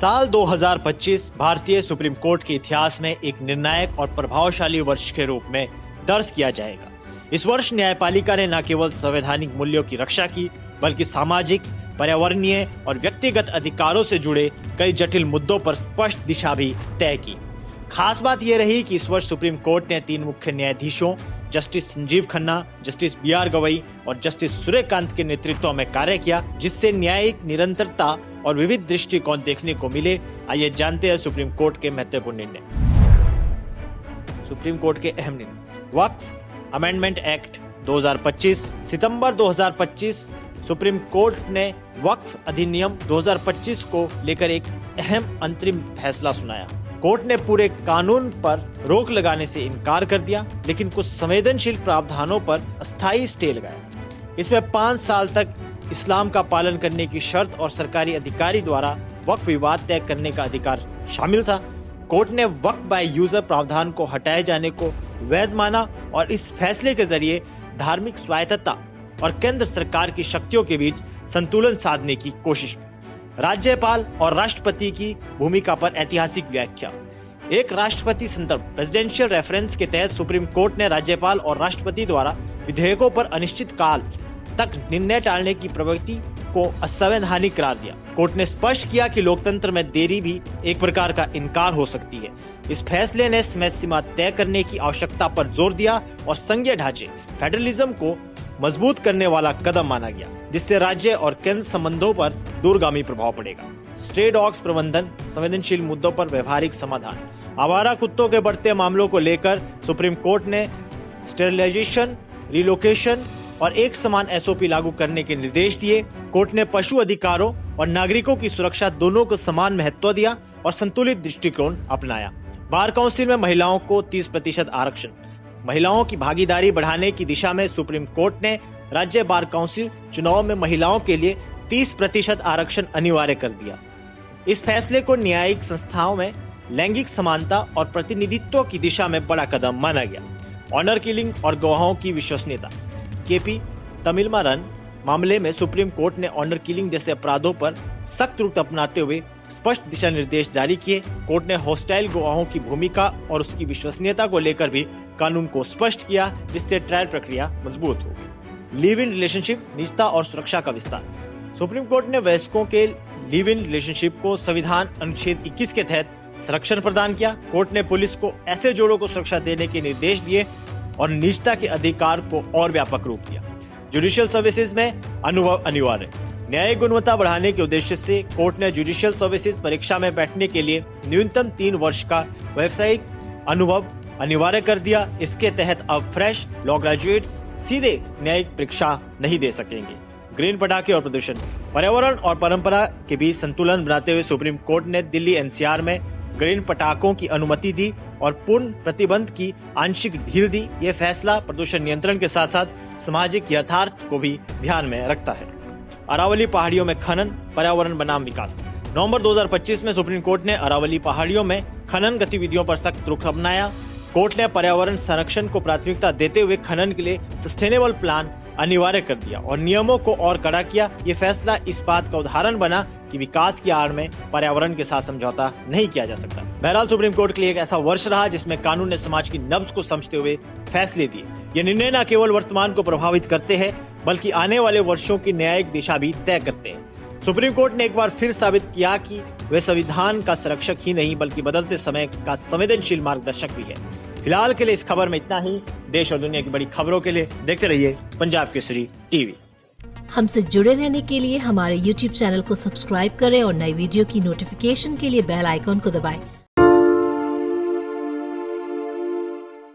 साल 2025 भारतीय supreme court के इतिहास में एक निर्णायक और प्रभावशाली वर्ष के रूप में दर्ज किया जाएगा। इस वर्ष न्यायपालिका ने न केवल संवैधानिक मूल्यों की रक्षा की, बल्कि सामाजिक, पर्यावरणीय और व्यक्तिगत अधिकारों से जुड़े कई जटिल मुद्दों पर स्पष्ट दिशा भी तय की। खास बात यह रही कि इस वर्ष सुप्रीम कोर्ट ने 3 मुख्य न्यायाधीशों justice Sanjiv Khanna, justice B R. Gavai और जस्टिस सूर्यकांत के नेतृत्व में कार्य किया, जिससे न्यायिक निरंतरता और विविध दृष्टिकोण देखने को मिले। आइए जानते हैं सुप्रीम कोर्ट के महत्वपूर्ण निर्णय। सुप्रीम कोर्ट के अहम निर्णय। वक्फ अमेंडमेंट एक्ट 2025। सितंबर 2025 सुप्रीम कोर्ट ने वक्फ अधिनियम 2025 को लेकर एक अहम अंतरिम फैसला सुनाया। कोर्ट ने पूरे कानून पर रोक लगाने से इनकार कर दिया, लेकिन कुछ संवेदनशील प्रावधानों पर अस्थायी स्टे लगाया। इसमें 5 साल तक इस्लाम का पालन करने की शर्त और सरकारी अधिकारी द्वारा वक्फ विवाद तय करने का अधिकार शामिल था। कोर्ट ने वक्फ बाय यूजर प्रावधान को हटाए जाने को वैध माना और इस फैसले के जरिए धार्मिक स्वायत्तता और केंद्र सरकार की शक्तियों के बीच संतुलन साधने की कोशिश की। राज्यपाल और राष्ट्रपति की भूमिका पर ऐतिहासिक व्याख्या। एक राष्ट्रपति संदर्भ प्रेसिडेंशियल रेफरेंस के तहत सुप्रीम कोर्ट ने राज्यपाल और राष्ट्रपति द्वारा विधेयकों पर अनिश्चित काल तक निर्णय टालने की प्रवृत्ति को असंवैधानिक करार दिया। कोर्ट ने स्पष्ट किया कि लोकतंत्र में देरी भी एक प्रकार का इनकार हो सकती है। इस फैसले ने समय सीमा तय करने की आवश्यकता पर जोर दिया और संघीय ढांचे फेडरलिज्म को मजबूत करने वाला कदम माना गया, जिससे राज्य और केंद्र संबंधों पर दूरगामी प्रभाव पड़ेगा। स्ट्रे डॉग्स प्रबंधन, संवेदनशील मुद्दों पर व्यवहारिक समाधान। आवारा कुत्तों के बढ़ते मामलों को लेकर सुप्रीम कोर्ट ने स्टेरिलाइजेशन, रिलोकेशन और एक समान एसओपी लागू करने के निर्देश दिए। कोर्ट ने पशु अधिकारों और नागरिकों की सुरक्षा दोनों को समान महत्व दिया और संतुलित दृष्टिकोण अपनाया। बार काउंसिल में महिलाओं को 30% आरक्षण। महिलाओं की भागीदारी बढ़ाने की दिशा में सुप्रीम कोर्ट ने राज्य बार काउंसिल चुनाव में महिलाओं के लिए 30% आरक्षण अनिवार्य कर दिया। इस फैसले को न्यायिक संस्थाओं में लैंगिक समानता और प्रतिनिधित्व की दिशा में बड़ा कदम माना गया। ऑनर किलिंग और गवाहों की विश्वसनीयता। केपी तमिलमारन मामले में सुप्रीम कोर्ट ने ऑनर किलिंग जैसे अपराधों पर सख्त रुख अपनाते हुए स्पष्ट दिशा निर्देश जारी किए। कोर्ट ने हॉस्टाइल गवाहों की भूमिका और उसकी विश्वसनीयता को लेकर भी कानून को स्पष्ट किया, जिससे ट्रायल प्रक्रिया मजबूत हो। लिव इन रिलेशनशिप, निजता और सुरक्षा का विस्तार। सुप्रीम कोर्ट ने वयस्कों के लिव इन रिलेशनशिप को संविधान अनुच्छेद 21 के तहत संरक्षण प्रदान किया। कोर्ट ने पुलिस को ऐसे जोड़ों को सुरक्षा देने के निर्देश दिए और निजता के अधिकार को और व्यापक रूप दिया। जुडिशियल सर्विसेज में अनुभव अनिवार्य। न्यायिक गुणवत्ता बढ़ाने के उद्देश्य से कोर्ट ने जुडिशियल सर्विसेज परीक्षा में बैठने के लिए न्यूनतम 3 वर्ष का व्यावसायिक अनुभव अनिवार्य कर दिया। इसके तहत अब फ्रेश लॉ ग्रेजुएट्स सीधे न्यायिक परीक्षा नहीं दे सकेंगे। ग्रीन पटाखे और प्रदूषण। पर्यावरण और परंपरा के बीच संतुलन बनाते हुए सुप्रीम कोर्ट ने दिल्ली एनसीआर में ग्रीन पटाखों की अनुमति दी और पूर्ण प्रतिबंध की आंशिक ढील दी। ये फैसला प्रदूषण नियंत्रण के साथ साथ सामाजिक यथार्थ को भी ध्यान में रखता है। अरावली पहाड़ियों में खनन, पर्यावरण बनाम विकास। नवंबर 2025 में सुप्रीम कोर्ट ने अरावली पहाड़ियों में खनन गतिविधियों पर सख्त रुख अपनाया। कोर्ट ने पर्यावरण संरक्षण को प्राथमिकता देते हुए खनन के लिए सस्टेनेबल प्लान अनिवार्य कर दिया और नियमों को और कड़ा किया। ये फैसला इस बात का उदाहरण बना कि विकास की आड़ में पर्यावरण के साथ समझौता नहीं किया जा सकता। बहरहाल सुप्रीम कोर्ट के लिए एक ऐसा वर्ष रहा जिसमें कानून ने समाज की नब्ज को समझते हुए फैसले दिए। ये निर्णय न केवल वर्तमान को प्रभावित करते हैं, बल्कि आने वाले वर्षों की न्यायिक दिशा भी तय करते हैं। सुप्रीम कोर्ट ने एक बार फिर साबित किया कि वे संविधान का संरक्षक ही नहीं, बल्कि बदलते समय का संवेदनशील मार्गदर्शक भी है। फिलहाल के लिए इस खबर में इतना ही। देश और दुनिया की बड़ी खबरों के लिए देखते रहिए पंजाब केसरी टीवी। हमसे जुड़े रहने के लिए हमारे YouTube चैनल को सब्सक्राइब करें और नई वीडियो की नोटिफिकेशन के लिए बेल आइकॉन को दबाएं।